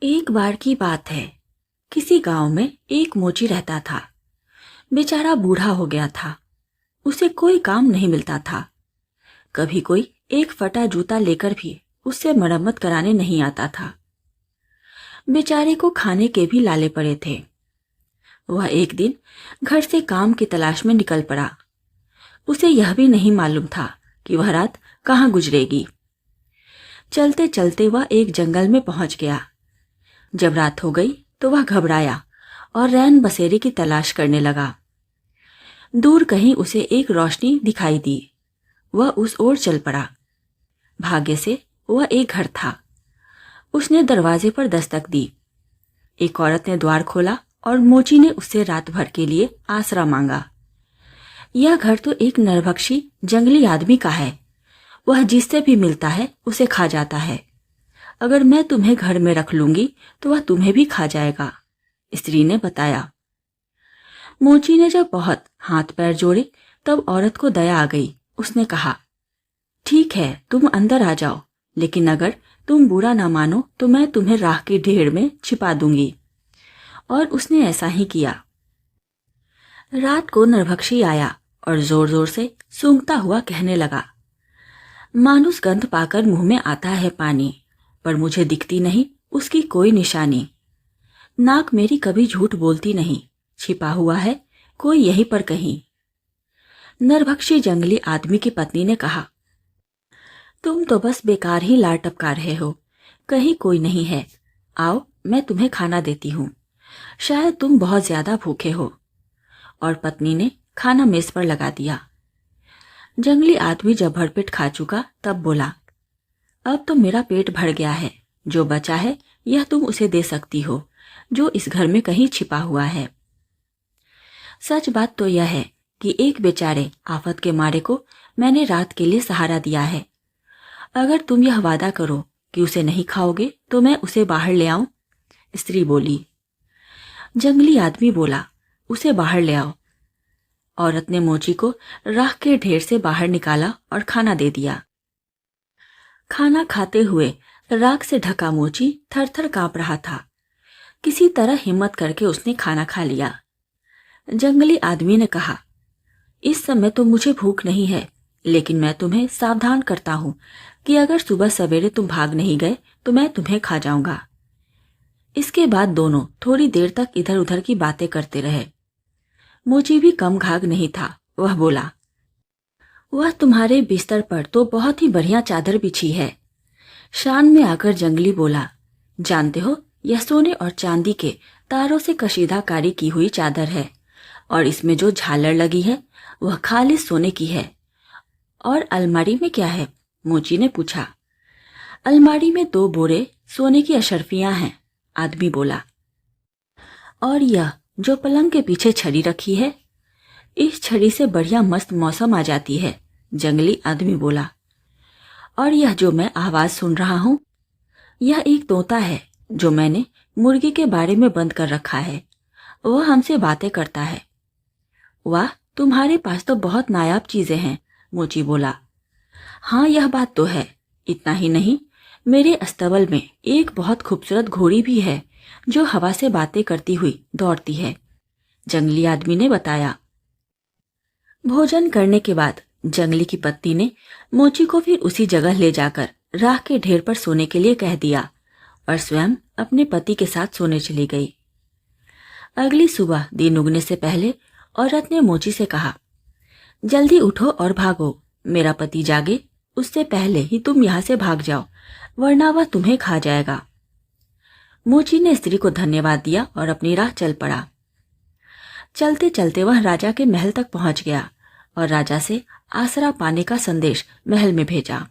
एक बार की बात है। किसी गांव में एक मोची रहता था। बेचारा बूढ़ा हो गया था। उसे कोई काम नहीं मिलता था। कभी कोई एक फटा जूता लेकर भी उससे मरम्मत कराने नहीं आता था। बेचारे को खाने के भी लाले पड़े थे। वह एक दिन घर से काम की तलाश में निकल पड़ा। उसे यह भी नहीं मालूम था कि वह रात कहाँ गुजरेगी। चलते चलते वह एक जंगल में पहुंच गया। जब रात हो गई तो वह घबराया और रैन बसेरे की तलाश करने लगा। दूर कहीं उसे एक रोशनी दिखाई दी। वह उस ओर चल पड़ा। भाग्य से वह एक घर था। उसने दरवाजे पर दस्तक दी। एक औरत ने द्वार खोला और मोची ने उससे रात भर के लिए आसरा मांगा। यह घर तो एक नरभक्षी जंगली आदमी का है। वह जिससे भी मिलता है उसे खा जाता है। अगर मैं तुम्हें घर में रख लूंगी तो वह तुम्हें भी खा जाएगा, स्त्री ने बताया। मोची ने जब बहुत हाथ पैर जोड़े तब औरत को दया आ गई। उसने कहा, ठीक है, तुम अंदर आ जाओ, लेकिन अगर तुम बुरा ना मानो तो मैं तुम्हें राख की ढेर में छिपा दूंगी। और उसने ऐसा ही किया। रात को नरभक्षी आया और जोर जोर से सूंघता हुआ कहने लगा, मानुस गंध पाकर मुंह में आता है पानी, पर मुझे दिखती नहीं उसकी कोई निशानी। नाक मेरी कभी झूठ बोलती नहीं, छिपा हुआ है कोई यहीं पर कहीं। नरभक्षी जंगली आदमी की पत्नी ने कहा, तुम तो बस बेकार ही लार टपका रहे हो, कहीं कोई नहीं है। आओ मैं तुम्हें खाना देती हूँ, शायद तुम बहुत ज्यादा भूखे हो। और पत्नी ने खाना मेज पर लगा दिया। जंगली आदमी जब भरपेट खा चुका तब बोला, अब तो मेरा पेट भर गया है, जो बचा है यह तुम उसे दे सकती हो जो इस घर में कहीं छिपा हुआ है। सच बात तो यह है कि एक बेचारे आफत के मारे को मैंने रात के लिए सहारा दिया है। अगर तुम यह वादा करो कि उसे नहीं खाओगे तो मैं उसे बाहर ले आऊं, स्त्री बोली। जंगली आदमी बोला, उसे बाहर ले आओ। औरत ने मोची को राख के ढेर से बाहर निकाला और खाना दे दिया। खाना खाते हुए राख से ढका मोची थर थर कांप रहा था। किसी तरह हिम्मत करके उसने खाना खा लिया। जंगली आदमी ने कहा, इस समय तो मुझे भूख नहीं है, लेकिन मैं तुम्हें सावधान करता हूं कि अगर सुबह सवेरे तुम भाग नहीं गए तो मैं तुम्हें खा जाऊंगा। इसके बाद दोनों थोड़ी देर तक इधर उधर की बातें करते रहे। मोची भी कम घाघ नहीं था। वह बोला, वह तुम्हारे बिस्तर पर तो बहुत ही बढ़िया चादर बिछी है। शान में आकर जंगली बोला, जानते हो यह सोने और चांदी के तारों से कशीदाकारी की हुई चादर है, और इसमें जो झालर लगी है वह खालिस सोने की है। और अलमारी में क्या है? मोची ने पूछा। अलमारी में 2 बोरे सोने की अशर्फियां हैं, आदमी बोला। और यह जो पलंग के पीछे छड़ी रखी है, इस छड़ी से बढ़िया मस्त मौसम आ जाती है, जंगली आदमी बोला। और यह जो मैं आवाज सुन रहा हूं, यह एक तोता है जो मैंने मुर्गी के बारे में बंद कर रखा है। वह हमसे बातें करता है। वाह, तुम्हारे पास तो बहुत नायाब चीजें हैं, मोची बोला। हाँ, यह बात तो है। इतना ही नहीं, मेरे अस्तबल में एक बहुत खूबसूरत घोड़ी भी है जो हवा से बातें करती हुई दौड़ती है, जंगली आदमी ने बताया। भोजन करने के बाद जंगली की पत्नी ने मोची को फिर उसी जगह ले जाकर राख के ढेर पर सोने के लिए कह दिया और स्वयं अपने पति के साथ सोने चली गई। अगली सुबह दिन उगने से पहले औरत ने मोची से कहा, जल्दी उठो और भागो, मेरा पति जागे उससे पहले ही तुम यहाँ से भाग जाओ, वरना वह तुम्हें खा जाएगा। मोची ने स्त्री को धन्यवाद दिया और अपनी राह चल पड़ा। चलते चलते वह राजा के महल तक पहुंच गया और राजा से आसरा पाने का संदेश महल में भेजा।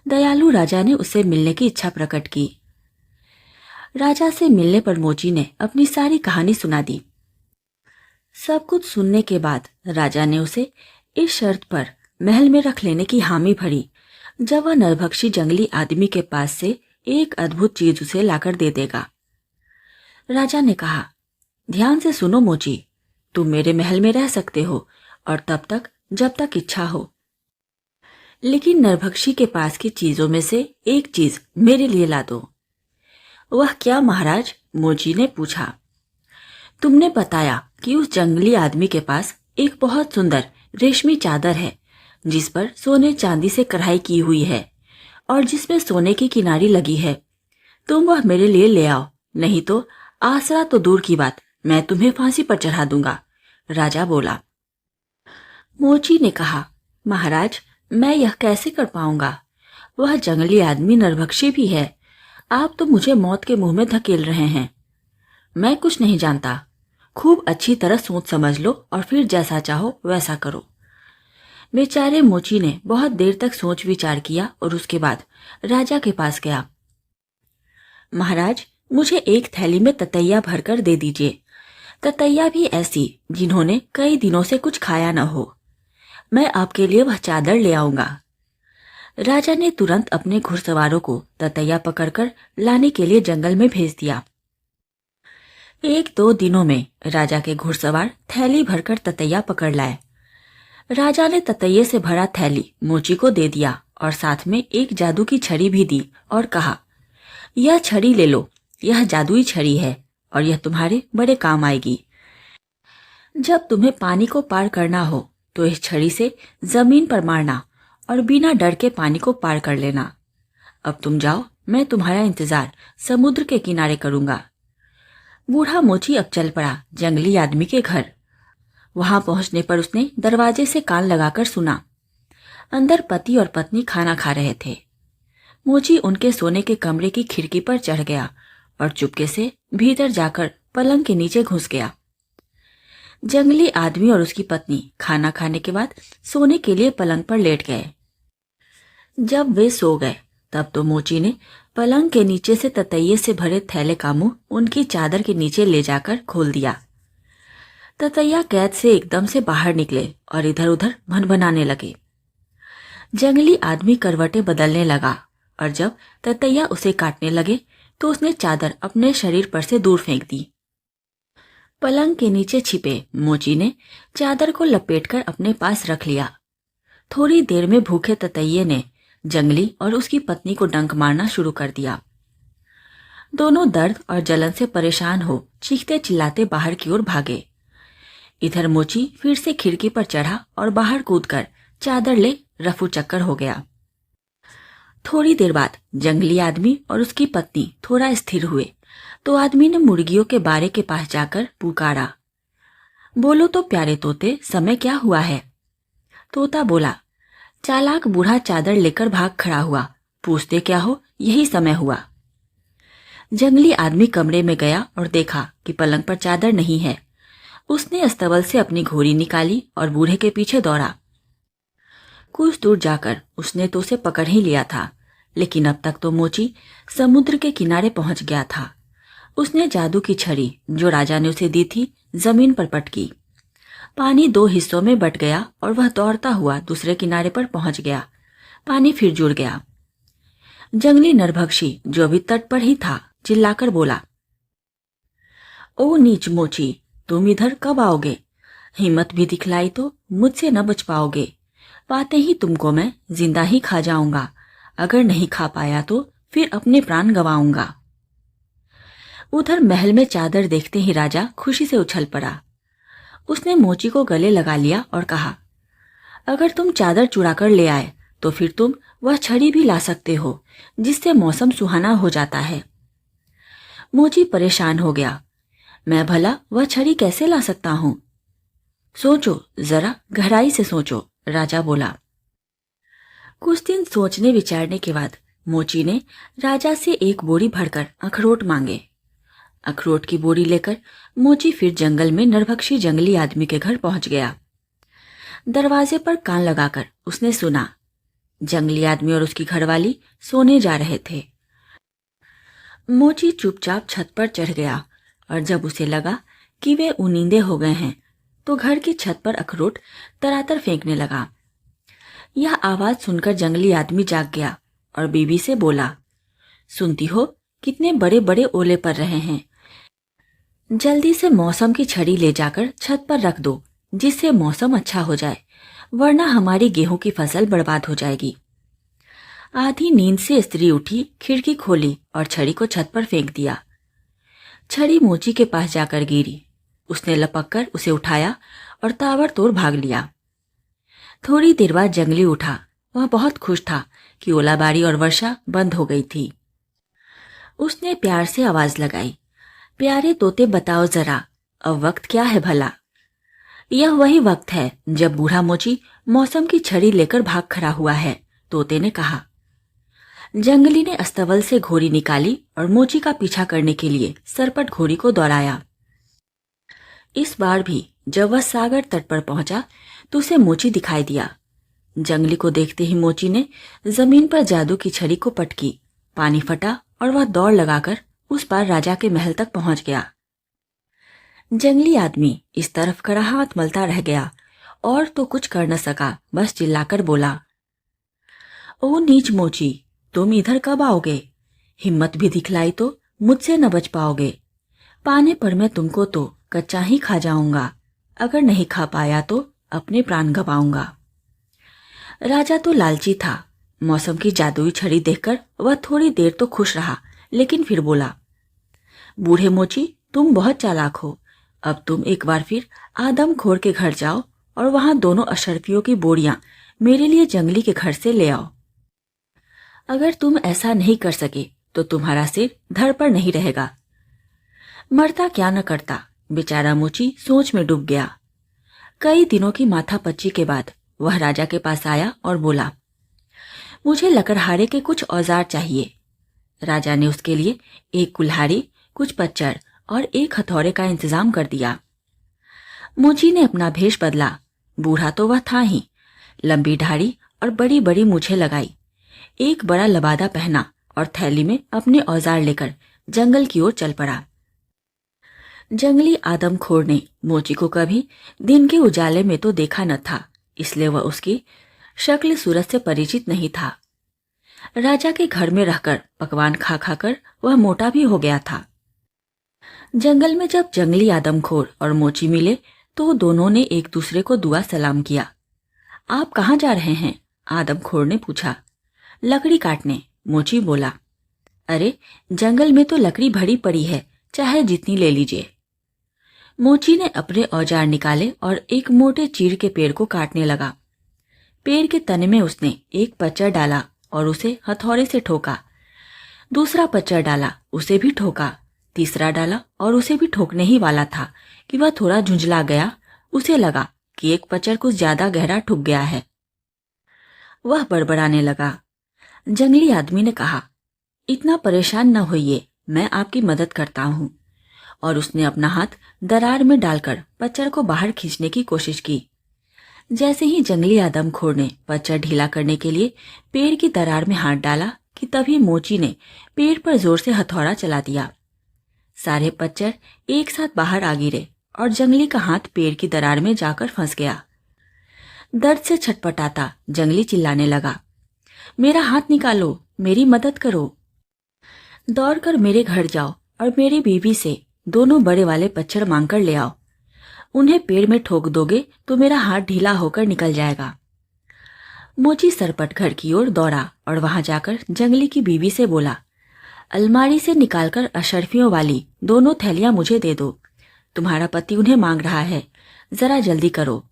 दयालु राजा ने उससे मिलने की इच्छा प्रकट की। राजा से मिलने पर मोची ने अपनी सारी कहानी सुना दी। सब कुछ सुनने के बाद राजा ने उसे इस शर्त पर महल में रख लेने की हामी भरी, जब वह नरभक्षी जंगली आदमी के पास से एक अद्भुत चीज उसे लाकर दे देगा। राजा ने कहा, ध्यान से सुनो मोची, तुम मेरे महल में रह सकते हो और तब तक जब तक इच्छा हो, लेकिन नरभक्षी के पास की चीजों में से एक चीज मेरे लिए ला दो। वह क्या महाराज? मोची ने पूछा। तुमने बताया कि उस जंगली आदमी के पास एक बहुत सुंदर रेशमी चादर है जिस पर सोने चांदी से कढ़ाई की हुई है और जिसमें सोने की किनारी लगी है। तुम वह मेरे लिए ले आओ, नहीं तो आसरा तो दूर की बात, मैं तुम्हें फांसी पर चढ़ा दूंगा, राजा बोला। मोची ने कहा, महाराज मैं यह कैसे कर पाऊंगा? वह जंगली आदमी नरभक्षी भी है। आप तो मुझे मौत के मुंह में धकेल रहे हैं। मैं कुछ नहीं जानता। खूब अच्छी तरह सोच समझ लो और फिर जैसा चाहो वैसा करो। बेचारे मोची ने बहुत देर तक सोच विचार किया और उसके बाद राजा के पास गया। महाराज मुझे एक थैली में ततैया भरकर दे दीजिए। ततैया भी ऐसी जिन्होंने कई दिनों से कुछ खाया न हो। मैं आपके लिए वह चादर ले आऊंगा। राजा ने तुरंत अपने घुड़सवारों को ततैया पकड़कर लाने के लिए जंगल में भेज दिया। 1-2 दिनों में राजा के घुड़सवार थैली भरकर ततैया पकड़ लाए। राजा ने ततैये से भरा थैली मोची को दे दिया और साथ में एक जादू की छड़ी भी दी और कहा, यह छड़ी ले लो, यह जादुई छड़ी है और यह तुम्हारे बड़े काम आएगी। जब तुम्हें पानी को पार करना हो तो इस छड़ी से जमीन पर मारना और बिना डर के पानी को पार कर लेना। अब तुम जाओ, मैं तुम्हारा इंतजार समुद्र के किनारे करूंगा। बूढ़ा मोची अब चल पड़ा जंगली आदमी के घर। वहां पहुंचने पर उसने दरवाजे से कान लगाकर सुना। अंदर पति और पत्नी खाना खा रहे थे। मोची उनके सोने के कमरे की खिड़की पर चढ़ गया और चुपके से भीतर जाकर पलंग के नीचे घुस गया। जंगली आदमी और उसकी पत्नी खाना खाने के बाद सोने के लिए पलंग पर लेट गए। जब वे सो गए तब तो मोची ने पलंग के नीचे से ततैये से भरे थैले का मुंह उनकी चादर के नीचे ले जाकर खोल दिया। ततैया कैद से एकदम से बाहर निकले और इधर उधर भनभनाने लगे। जंगली आदमी करवटें बदलने लगा और जब ततैया उसे काटने लगे तो उसने चादर अपने शरीर पर से दूर फेंक दी। पलंग के नीचे छिपे मोची ने चादर को लपेटकर अपने पास रख लिया। थोड़ी देर में भूखे ततैये ने जंगली और उसकी पत्नी को डंक मारना शुरू कर दिया। दोनों दर्द और जलन से परेशान हो चीखते चिल्लाते बाहर की ओर भागे। इधर मोची फिर से खिड़की पर चढ़ा और बाहर कूदकर चादर ले रफू चक्कर हो गया। थोड़ी देर बाद जंगली आदमी और उसकी पत्नी थोड़ा स्थिर हुए तो आदमी ने मुर्गियों के बारे के पास जाकर पुकारा, बोलो तो प्यारे तोते, समय क्या हुआ है? तोता बोला, चालाक बूढ़ा चादर लेकर भाग खड़ा हुआ, पूछते क्या हो, यही समय हुआ। जंगली आदमी कमरे में गया और देखा कि पलंग पर चादर नहीं है। उसने अस्तबल से अपनी घोड़ी निकाली और बूढ़े के पीछे दौड़ा। कुछ दूर जाकर उसने तो उसे पकड़ ही लिया था, लेकिन अब तक तो मोची समुद्र के किनारे पहुंच गया था। उसने जादू की छड़ी जो राजा ने उसे दी थी जमीन पर पटकी। पानी 2 हिस्सों में बट गया और वह दौड़ता हुआ दूसरे किनारे पर पहुंच गया। पानी फिर जुड़ गया। जंगली नरभक्षी जो अभी तट पर ही था चिल्लाकर बोला, ओ नीच मोची, तुम इधर कब आओगे? हिम्मत भी दिखलाई तो मुझसे न बच पाओगे। पाते ही तुमको मैं जिंदा ही खा जाऊंगा। अगर नहीं खा पाया तो फिर अपने प्राण गंवाऊंगा। उधर महल में चादर देखते ही राजा खुशी से उछल पड़ा। उसने मोची को गले लगा लिया और कहा, अगर तुम चादर चुरा कर ले आए तो फिर तुम वह छड़ी भी ला सकते हो जिससे मौसम सुहाना हो जाता है। मोची परेशान हो गया, मैं भला वह छड़ी कैसे ला सकता हूं? सोचो, जरा गहराई से सोचो, राजा बोला। कुछ दिन सोचने विचारने के बाद मोची ने राजा से एक बोरी भरकर अखरोट मांगे। अखरोट की बोरी लेकर मोची फिर जंगल में नरभक्षी जंगली आदमी के घर पहुंच गया। दरवाजे पर कान लगाकर उसने सुना। जंगली आदमी और उसकी घरवाली सोने जा रहे थे। मोची चुपचाप छत पर चढ़ गया और जब उसे लगा कि वे उनींदे हो गए हैं तो घर की छत पर अखरोट तरातर फेंकने लगा। यह आवाज सुनकर जंगली आदमी जाग गया और बीवी से बोला, सुनती हो कितने बड़े बड़े ओले पड़ रहे हैं। जल्दी से मौसम की छड़ी ले जाकर छत पर रख दो जिससे मौसम अच्छा हो जाए, वरना हमारी गेहूं की फसल बर्बाद हो जाएगी। आधी नींद से स्त्री उठी, खिड़की खोली और छड़ी को छत पर फेंक दिया। छड़ी मोची के पास जाकर गिरी। उसने लपककर उसे उठाया और ताबड़तोड़ भाग लिया। थोड़ी देर बाद जंगली उठा। वह बहुत खुश था कि ओलाबारी और वर्षा बंद हो गई थी। उसने प्यार से आवाज लगाई, प्यारे तोते बताओ जरा, अब वक्त क्या है भला। यह वही वक्त है जब बूढ़ा मोची मौसम की छड़ी लेकर भाग खड़ा हुआ है, तोते ने कहा। जंगली ने अस्तबल से घोड़ी निकाली और मोची का पीछा करने के लिए सरपट घोड़ी को दौड़ाया। इस बार भी जब वह सागर तट पर पहुंचा तो उसे मोची दिखाई दिया। जंगली को देखते ही मोची ने जमीन पर जादू की छड़ी को पटकी, पानी फटा और वह दौड़ लगाकर उस पार राजा के महल तक पहुंच गया। जंगली आदमी इस तरफ खड़ा हाथ मलता रह गया और तो कुछ कर न सका, बस चिल्लाकर बोला, ओ नीच मोची, तुम इधर कब आओगे? हिम्मत भी दिखलाई तो मुझसे न बच पाओगे। पाने पर मैं तुमको तो कच्चा ही खा जाऊंगा, अगर नहीं खा पाया तो अपने प्राण गंवाऊंगा। राजा तो लालची था। मौसम की जादुई छड़ी देखकर वह थोड़ी देर तो खुश रहा, लेकिन फिर बोला, बूढ़े मोची, तुम बहुत चालाक हो। अब तुम एक बार फिर आदमखोर के घर जाओ और वहां दोनों अशर्फियों की बोरियां मेरे लिए जंगली के घर से ले आओ। अगर तुम ऐसा नहीं कर सके तो तुम्हारा सिर धड़ पर नहीं रहेगा। मरता क्या न करता। बेचारा मोची सोच में डूब गया। कई दिनों की माथापच्ची के बाद वह राजा के पास आया और बोला, मुझे लकड़हारे के कुछ औजार चाहिए। राजा ने उसके लिए एक कुल्हाड़ी, कुछ पच्चर और एक हथौड़े का इंतजाम कर दिया। मोची ने अपना भेष बदला। बूढ़ा तो वह था ही। लंबी दाढ़ी और बड़ी बड़ी मूछें लगाई, एक बड़ा लबादा पहना और थैली में अपने औजार लेकर जंगल की ओर चल पड़ा। जंगली आदमखोर ने मोची को कभी दिन के उजाले में तो देखा न था, इसलिए वह उसकी शक्ल सूरत से परिचित नहीं था। राजा के घर में रहकर पकवान खा खाकर वह मोटा भी हो गया था। जंगल में जब जंगली आदमखोर और मोची मिले तो दोनों ने एक दूसरे को दुआ सलाम किया। आप कहाँ जा रहे हैं? आदमखोर ने पूछा। लकड़ी काटने, मोची बोला। अरे, जंगल में तो लकड़ी भरी पड़ी है, चाहे जितनी ले लीजिए। मोची ने अपने औजार निकाले और एक मोटे चीड़ के पेड़ को काटने लगा। पेड़ के तने में उसने एक पच्चर डाला और उसे हथौड़े से ठोका। दूसरा पच्चर डाला, उसे भी ठोका। तीसरा डाला और उसे भी ठोकने ही वाला था कि वह थोड़ा झुंझला गया। उसे लगा कि एक पच्चर कुछ ज्यादा गहरा ठुक गया है। वह बड़बड़ाने लगा। जंगली आदमी ने कहा, इतना परेशान न होइए, मैं आपकी मदद करता हूँ। और उसने अपना हाथ दरार में डालकर पच्चर को बाहर खींचने की कोशिश की। जैसे ही जंगली आदमखोर ने पच्चर ढीला करने के लिए पेड़ की दरार में हाथ डाला कि तभी मोची ने पेड़ पर जोर से हथौड़ा चला दिया। सारे पच्चर एक साथ बाहर आ गिरे और जंगली का हाथ पेड़ की दरार में जाकर फंस गया। दर्द से छटपटाता जंगली चिल्लाने लगा, मेरा हाथ निकालो, मेरी मदद करो। दौड़कर मेरे घर जाओ और मेरी बीवी से दोनों बड़े वाले पच्चर मांगकर ले आओ। उन्हें पेड़ में ठोक दोगे तो मेरा हाथ ढीला होकर निकल जाएगा। मोची सरपट घर की ओर दौड़ा और वहां जाकर जंगली की बीवी से बोला, अलमारी से निकालकर अशर्फियों वाली दोनों थैलियां मुझे दे दो। तुम्हारा पति उन्हें मांग रहा है, जरा जल्दी करो।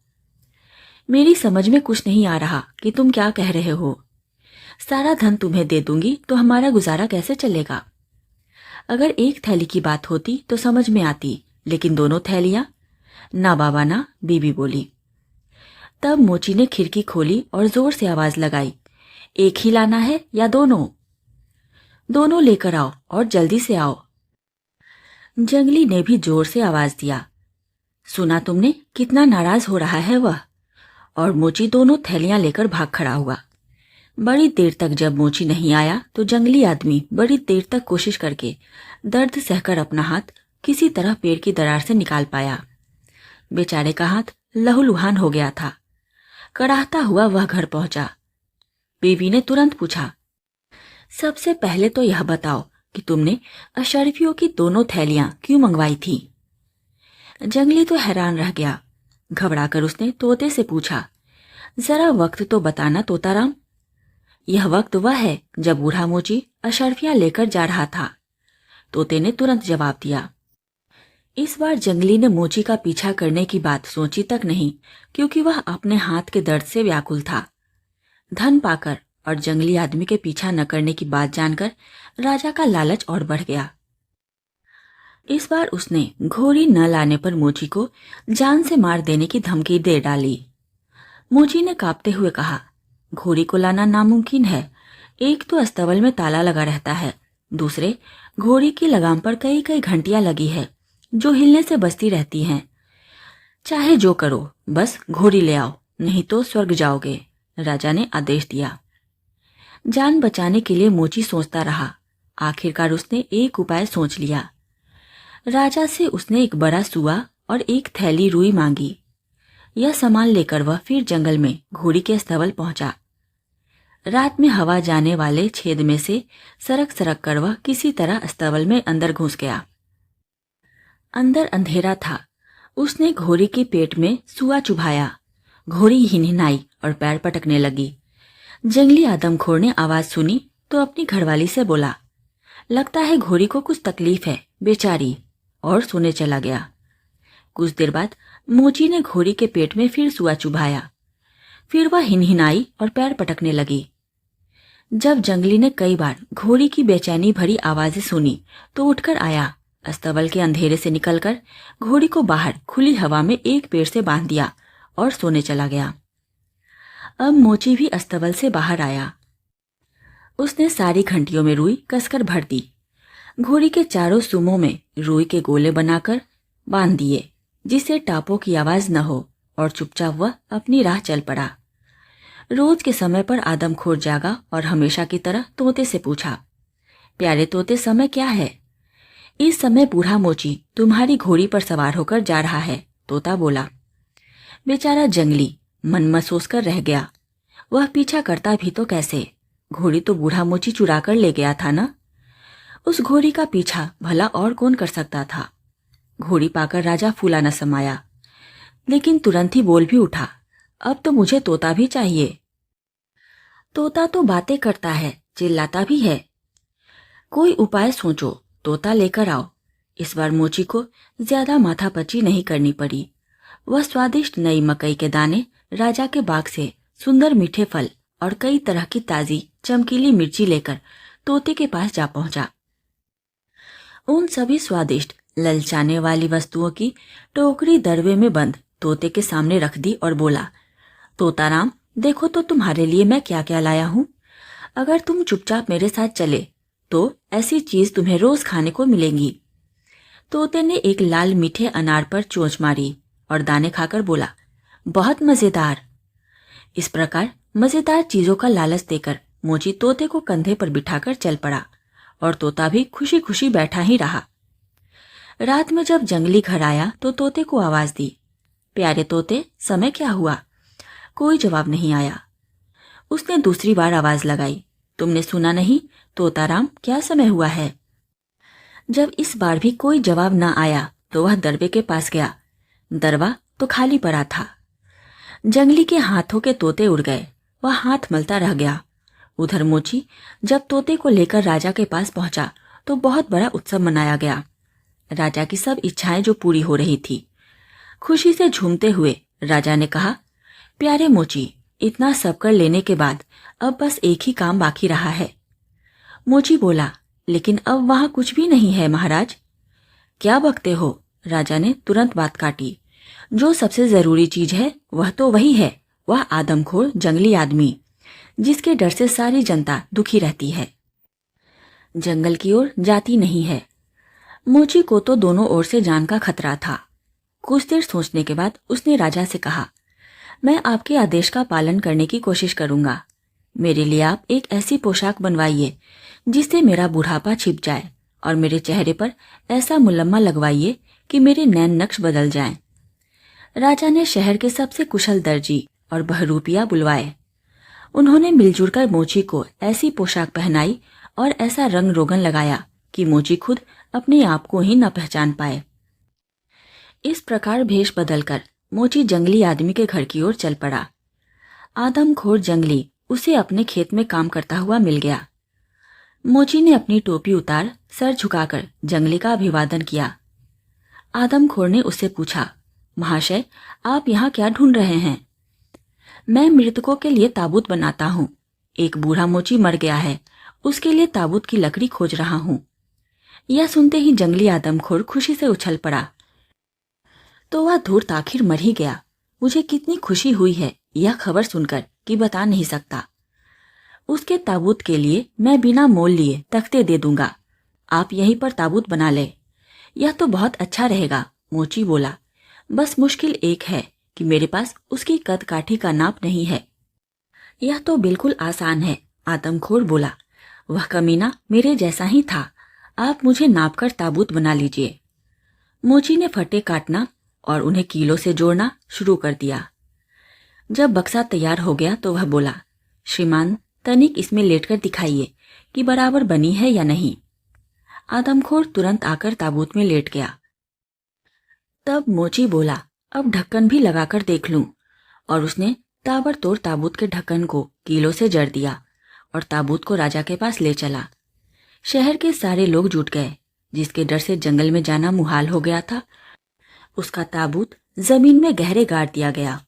मेरी समझ में कुछ नहीं आ रहा कि तुम क्या कह रहे हो। सारा धन तुम्हें दे दूंगी तो हमारा गुजारा कैसे चलेगा? अगर एक थैली की बात होती तो समझ में आती, लेकिन दोनों थैलियां? ना बाबा ना, बीबी बोली। तब मोची ने खिड़की खोली और जोर से आवाज लगाई, एक ही लाना है या दोनों? दोनों लेकर आओ और जल्दी से आओ। जंगली ने भी जोर से आवाज दिया। सुना तुमने कितना नाराज हो रहा है वह? और मोची दोनों थैलियां लेकर भाग खड़ा हुआ। बड़ी देर तक जब मोची नहीं आया तो जंगली आदमी बड़ी देर तक कोशिश करके दर्द सहकर अपना हाथ किसी तरह पेड़ की दरार से निकाल पाया। बेचारे का हाथ लहूलुहान हो गया था। कड़ाहता हुआ वह घर पहुंचा। बीवी ने तुरंत पूछा, सबसे पहले तो यह बताओ कि तुमने अशर्फियों की दोनों थैलियां क्यों मंगवाई थी? जंगली तो हैरान रह गया। घबराकर उसने तोते से पूछा, जरा वक्त तो बताना तोताराम। यह वक्त वह है जब बूढ़ा मोची अशर्फियां लेकर जा रहा था। तोते ने तुरंत जवाब दिया। इस बार जंगली ने मोची का पीछा करने की बात सोची तक नहीं, क्योंकि वह अपने हाथ के दर्द से व्याकुल था। धन पाकर और जंगली आदमी के पीछा न करने की बात जानकर राजा का लालच और बढ़ गया। इस बार उसने घोड़ी न लाने पर मोची को जान से मार देने की धमकी दे डाली। मोची ने कांपते हुए कहा, घोड़ी को लाना नामुमकिन है। एक तो अस्तबल में ताला लगा रहता है, दूसरे घोड़ी की लगाम पर कई कई घंटियां लगी है जो हिलने से बचती रहती हैं। चाहे जो करो, बस घोड़ी ले आओ, नहीं तो स्वर्ग जाओगे, राजा ने आदेश दिया। जान बचाने के लिए मोची सोचता रहा। आखिरकार उसने एक उपाय सोच लिया। राजा से उसने एक बड़ा सुआ और एक थैली रुई मांगी। यह सामान लेकर वह फिर जंगल में घोड़ी के अस्तबल पहुंचा। रात में हवा जाने वाले छेद में से सरक सरक कर वह किसी तरह अस्तबल में अंदर घुस गया। अंदर अंधेरा था। उसने घोड़ी के पेट में सुआ चुभाया। घोड़ी हिनहिनाई और पैर पटकने लगी। जंगली आदमखोर ने आवाज सुनी तो अपनी घरवाली से बोला, लगता है घोड़ी को कुछ तकलीफ है बेचारी, और सोने चला गया। कुछ देर बाद मोची ने घोड़ी के पेट में फिर सुआ चुभाया। फिर वह हिनहिनाई और पैर पटकने लगी। जब जंगली ने कई बार घोड़ी की बेचैनी भरी आवाजें सुनी तो उठकर आया। अस्तबल के अंधेरे से निकलकर घोड़ी को बाहर खुली हवा में एक पेड़ से बांध दिया और सोने चला गया। अब मोची भी अस्तबल से बाहर आया। उसने सारी घंटियों में रुई कसकर भर दी। घोड़ी के चारों सुमों में रुई के गोले बनाकर बांध दिए, जिससे टापों की आवाज न हो, और चुपचाप वह अपनी राह चल पड़ा। रोज के समय पर आदमखोर जागा और हमेशा की तरह तोते से पूछा, प्यारे तोते, समय क्या है? इस समय बूढ़ा मोची तुम्हारी घोड़ी पर सवार होकर जा रहा है, तोता बोला। बेचारा जंगली मन में सोचकर रह गया। वह पीछा करता भी तो कैसे? घोड़ी तो बूढ़ा मोची चुरा कर ले गया था ना। उस घोड़ी का पीछा भला और कौन कर सकता था? घोड़ी पाकर राजा फूला न समाया, लेकिन तुरंत ही बोल भी उठा, अब तो मुझे तोता भी चाहिए। तोता तो बातें करता है, चिल्लाता भी है। कोई उपाय सोचो, तोता लेकर आओ। इस बार मोची को ज्यादा माथापच्ची नहीं करनी पड़ी। वह स्वादिष्ट नई मकई के दाने, राजा के बाग से सुंदर मीठे फल और कई तरह की ताजी चमकीली मिर्ची लेकर तोते के पास जा पहुंचा। उन सभी स्वादिष्ट ललचाने वाली वस्तुओं की टोकरी दरवे में बंद तोते के सामने रख दी और बोला, तोताराम, देखो तो तुम्हारे लिए मैं क्या क्या लाया हूँ। अगर तुम चुपचाप मेरे साथ चले तो ऐसी चीज तुम्हें रोज खाने को मिलेंगी। तोते ने एक लाल मीठे अनार पर चोंच मारी और दाने खाकर बोला, बहुत मजेदार। इस प्रकार मजेदार चीजों का लालच देकर मोची तोते को कंधे पर बिठाकर चल पड़ा और तोता भी खुशी खुशी बैठा ही रहा। रात में जब जंगली घर आया तो तोते को आवाज दी, प्यारे तोते, समय क्या हुआ? कोई जवाब नहीं आया। उसने दूसरी बार आवाज लगाई, तुमने सुना नहीं तोताराम, क्या समय हुआ है? जब इस बार भी कोई जवाब न आया तो वह दरवे के पास गया। दरवा तो खाली पड़ा था। जंगली के हाथों के तोते उड़ गए। वह हाथ मलता रह गया। उधर मोची जब तोते को लेकर राजा के पास पहुंचा तो बहुत बड़ा उत्सव मनाया गया। राजा की सब इच्छाएं जो पूरी हो रही थी। खुशी से झूमते हुए राजा ने कहा, प्यारे मोची, इतना सब कर लेने के बाद अब बस एक ही काम बाकी रहा है। मोची बोला, लेकिन अब वहां कुछ भी नहीं है महाराज। क्या बकते हो? राजा ने तुरंत बात काटी। जो सबसे जरूरी चीज है वह तो वही है, वह आदमखोर जंगली आदमी, जिसके डर से सारी जनता दुखी रहती है, जंगल की ओर जाती नहीं है। मोची को तो दोनों ओर से जान का खतरा था। कुछ देर सोचने के बाद उसने राजा से कहा, मैं आपके आदेश का पालन करने की कोशिश करूंगा। मेरे लिए आप एक ऐसी पोशाक बनवाइए जिससे मेरा बुढ़ापा छिप जाए और मेरे चेहरे पर ऐसा मुलम्मा लगवाइए कि मेरे नैन नक्श बदल जाएं। राजा ने शहर के सबसे कुशल दर्जी और बहरूपिया बुलवाए। उन्होंने मिलजुल कर मोची को ऐसी पोशाक पहनाई और ऐसा रंग रोगन लगाया कि मोची खुद अपने आप को ही न पहचान पाए। इस प्रकार भेष बदलकर मोची जंगली आदमी के घर की ओर चल पड़ा। आदमखोर जंगली उसे अपने खेत में काम करता हुआ मिल गया। मोची ने अपनी टोपी उतार सर झुकाकर जंगली का अभिवादन किया। आदमखोर ने उससे पूछा, महाशय, आप यहाँ क्या ढूंढ रहे हैं? मैं मृतकों के लिए ताबूत बनाता हूँ। एक बूढ़ा मोची मर गया है, उसके लिए ताबूत की लकड़ी खोज रहा हूँ। यह सुनते ही जंगली आदमखोर खुशी से उछल पड़ा। तो वह धूर्त आखिर मर ही गया। मुझे कितनी खुशी हुई है यह खबर सुनकर कि बता नहीं सकता। उसके ताबूत के लिए मैं बिना मोल लिए तख्ते दे दूंगा। आप यहीं पर ताबूत बना ले। यह तो बहुत अच्छा रहेगा, मोची बोला। बस मुश्किल एक है कि मेरे पास उसकी कद काठी का नाप नहीं है। यह तो बिल्कुल आसान है, आदमखोर बोला। वह कमीना मेरे जैसा ही था। आप मुझे नापकर ताबूत बना लीजिए। मोची ने फटे काटना और उन्हें कीलों से जोड़ना शुरू कर दिया। जब बक्सा तैयार हो गया तो वह बोला, श्रीमान, तनिक इसमें लेटकर दिखाइए कि बराबर बनी है या नहीं। आदमखोर तुरंत आकर ताबूत में लेट गया। तब मोची बोला, अब ढक्कन भी लगाकर देख लूं। और उसने ताबड़तोड़ ताबूत के ढक्कन को कीलों से जड़ दिया और ताबूत को राजा के पास ले चला। शहर के सारे लोग जुट गए। जिसके डर से जंगल में जाना मुहाल हो गया था, उसका ताबूत जमीन में गहरे गाड़ दिया गया।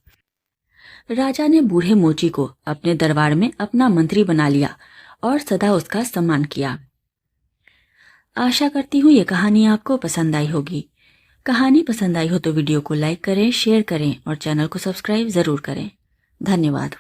राजा ने बूढ़े मोची को अपने दरबार में अपना मंत्री बना लिया और सदा उसका सम्मान किया। आशा करती हूँ ये कहानी आपको पसंद आई होगी। कहानी पसंद आई हो तो वीडियो को लाइक करें, शेयर करें और चैनल को सब्सक्राइब जरूर करें। धन्यवाद।